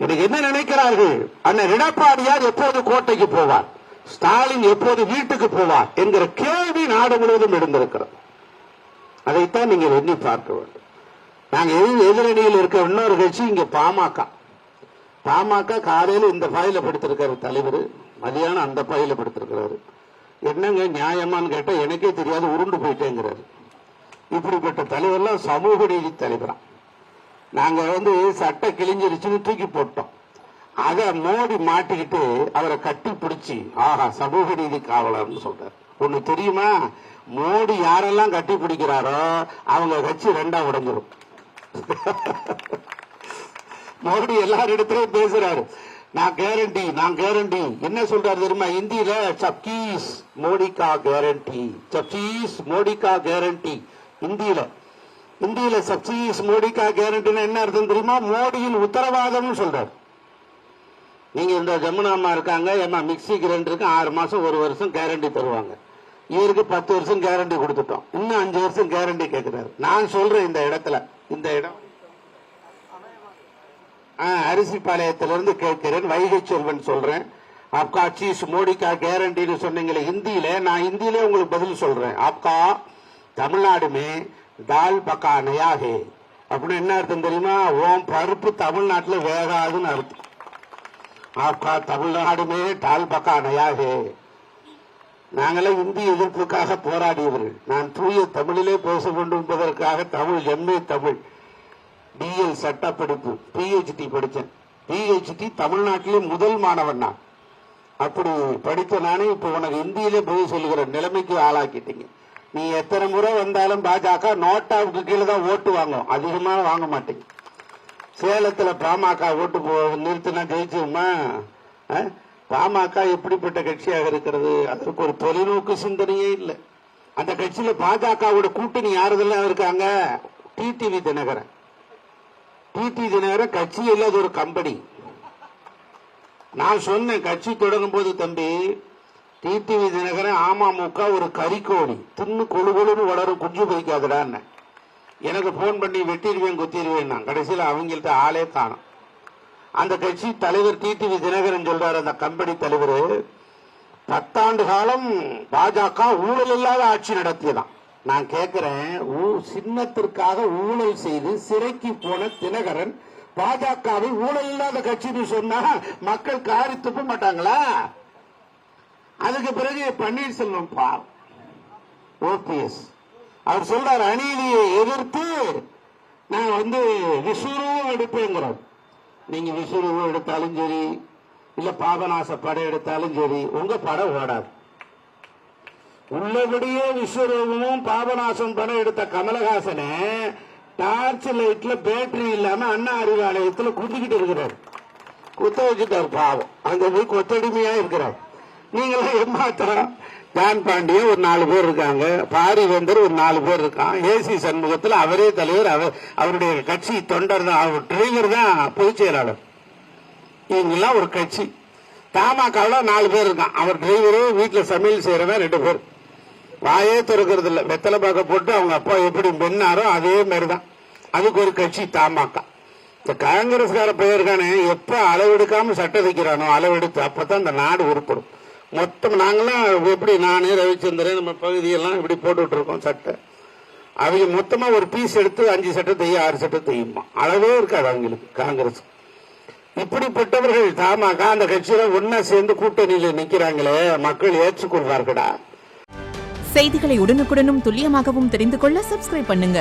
எனக்கு என்ன நினைக்கிறார்கள், அண்ணன் எடப்பாடியார் எப்போது கோட்டைக்கு போவார், ஸ்டாலின் எப்போது வீட்டுக்கு போவார் என்கிற கேள்வி நாடு முழுவதும் எழுந்திருக்கிறது. அதைத்தான் நீங்கள் எண்ணி பார்க்க வேண்டும். நாங்க எதிரணியில் இருக்க இன்னொரு கட்சி இங்க பாமக காலையில் இந்த பையில படுத்திருக்காரு தலைவர், மதியானம் அந்த பையில படுத்திருக்கிறாரு. என்னங்க நியாயமான்னு கேட்டா எனக்கே தெரியாது, உருண்டு போயிட்டேங்கிறாரு. இப்படிப்பட்ட தலைவர்லாம் சமூக நீதி தலைவரா. நாங்க சட்ட கிழிஞ்சிருச்சுன்னு தூக்கி போட்டோம். அத மோடி மாட்டிக்கிட்டு அவரை கட்டி பிடிச்சி ஆஹா சமூக நீதி காவலர்னு சொல்றாரு. ஒண்ணு தெரியுமா, மோடி யாரெல்லாம் கட்டி பிடிக்கிறாரோ அவங்க கட்சி ரெண்டா உடைஞ்சிரும். மோடி எல்லாரிடத்திலும் பேசுறாரு, நான் கேரண்டி என்ன சொல்றாரு தெரியுமா, இந்தியில சப்கீஸ் மோடி கா கேரண்டி, சப்கீஸ் மோடி கா கேரண்டி. இந்தியில சப்கீஸ் மோடி கா கேரண்டினா என்ன அர்த்தம் தெரியுமா, மோடியின் உத்தரவாதம் சொல்றாரு. நீங்க இந்த ஜமுனாமா இருக்காங்க, ஏமா மிக்சி கிரைண்டருக்கு 6 மாசம் 1 வருஷம் கேரண்டி தருவாங்க. இவருக்கு 10 வருஷம் கேரண்டி கொடுத்துட்டோம், இன்னும் 5 வருஷம் கேரண்டி கேட்கிறாரு. நான் சொல்றேன் இந்த இடம் அரிசிபாளையத்திலிருந்து கேட்கிறேன், வைகை செல்வன் சொல்றேன். ஆப்கா சீஸ் மோடிக்கா கேரண்டின்னு சொன்னீங்களே ஹிந்தியில, நான் ஹிந்தியிலே உங்களுக்கு பதில் சொல்றேன். ஆப்கா தமிழ்நாடுமே தால் பக்கா நயாகே அப்படின்னு என்ன அர்த்தம் தெரியுமா, ஓம் பருப்பு தமிழ்நாட்டில் வேகாதுன்னு அர்த்தம். ஆப்கா தமிழ்நாடுமே தால் பக்கா நயாகே. நாங்களாம் இந்தி எதிர்ப்புக்காக போராடியவர்கள். நான் தூய தமிழிலே பேச வேண்டும் என்பதற்காக தமிழ் எம்ஏ தமிழ் பிஎல் சட்ட படிப்பு பிஹெச்டி படித்தேன். பிஹெச்டி தமிழ்நாட்டிலே முதல் மாணவன் நான். அப்படி படித்த நானே இப்ப உனக்கு இந்தியிலே போய் சொல்லுகிற நிலைமைக்கு ஆளாக்கிட்டீங்க. நீ எத்தனை முறை வந்தாலும் பாஜக நோட்டாவுக்கு கீழே தான் ஓட்டு வாங்கும், அதிகமா வாங்க மாட்டீங்க. சேலத்துல பாமக ஓட்டு நிறுத்தினா ஜெயிச்சுமா? பாமக எப்படிப்பட்ட கட்சியாக இருக்கிறது, அதற்கு ஒரு தொலைநோக்கு சிந்தனையே இல்லை. அந்த கட்சியில பாஜகவோட கூட்டணி யாருதெல்லாம் இருக்காங்க, டிடிவி தினகரன். கட்சி இல்லாத ஒரு கம்பெனி. நான் சொன்னேன் கட்சி தொடங்கும் போது, தம்பி டிடிவி தினகரன் அமமுக ஒரு கறிக்கோடி, தின்னு கொழுகொழுன்னு வளரும், குஞ்சு பறிக்காதுடான்னு எனக்கு போன் பண்ணி வெட்டிடுவேன் குத்திடுவேன். நான் கடைசியில் அவங்கள்ட்ட ஆளே காணும். அந்த கட்சி தலைவர் டிடிவி தினகரன் சொல்றாரு, அந்த கம்பெனி தலைவர் 10 ஆண்டு காலம் பாஜக ஊழல் இல்லாத ஆட்சி நடத்தியதான். நான் கேட்கிறேன், சின்னத்திற்காக ஊழல் செய்து சிறைக்கு போன தினகரன் பாஜகவை ஊழல் இல்லாத கட்சின்னு சொன்னா மக்கள் காரி துப்ப மாட்டாங்களா? அதுக்கு பிறகு பன்னீர்செல்வம் ஓபிஎஸ் அவர் சொல்றாரு, அநீதியை எதிர்த்து நான் விஸ்வரூபம் எடுப்பேங்கிறார். நீங்க விஸ்வரூபம் எடுத்தாலும் சரி, இல்ல பாபநாச படம் எடுத்தாலும் சரி, உங்க படம் ஓடாது. உள்ளபடியே விஸ்வரூபமும் பாபநாசம் படம் எடுத்த கமலஹாசனை டார்ச் லைட்ல பேட்டரி இல்லாம அண்ணா அறிவாலயத்துல குத்திக்கிட்டு இருக்கிறார். குத்த வச்சுட்டார் பாவம், அங்க கொத்தடிமையா இருக்கிறார். நீங்களாம் ஏமாத்திரம். ஜான் பாண்டியன் ஒரு 4 பேர் இருக்காங்க, பாரிவேந்தர் ஒரு 4 பேர் இருக்கான், ஏசி சண்முகத்தில் அவரே தலைவர், அவருடைய கட்சி தொண்டர் தான், அவர் டிரைவர் தான் பொதுச் செயலாளர். இவங்கெல்லாம் ஒரு கட்சி. தமாகல 4 பேர் இருக்கான், அவர் டிரைவரு, வீட்டுல சமையல் செய்யறவன் 2 பேர். வாயே திறக்கிறது இல்ல, வெத்தலை பாக்க போட்டு அவங்க அப்பா எப்படி பெண்ணாரோ அதே மாதிரிதான். அதுக்கு ஒரு கட்சி தமாக. இந்த காங்கிரஸ்கார பெயர்கானே எப்ப அளவெடுக்காம சட்டம் வைக்கிறானோ அளவெடுத்து அப்பதான் இந்த நாடு உருப்படும். மொத்தம் நாங்களாம் எப்படி, நானே ரவிச்சந்திரன் நம்ம பகுதியெல்லாம் இப்படி போட்டுட்டு இருக்கோம் சட்டை. அவங்க மொத்தமா ஒரு பீஸ் எடுத்து 5 சட்டம் தையும் 6 சட்டம் தையுமா, அளவே இருக்காது அவங்களுக்கு காங்கிரஸ். இப்படிப்பட்டவர்கள் தமாக அந்த கட்சியில ஒன்னா சேர்ந்து கூட்டணியில நிக்கிறாங்களே, மக்கள் ஏற்றுக்கொள்வார்களா? செய்திகளை உடனுக்குடனும் துல்லியமாகவும் தெரிந்து கொள்ள சப்ஸ்கிரைப் பண்ணுங்க.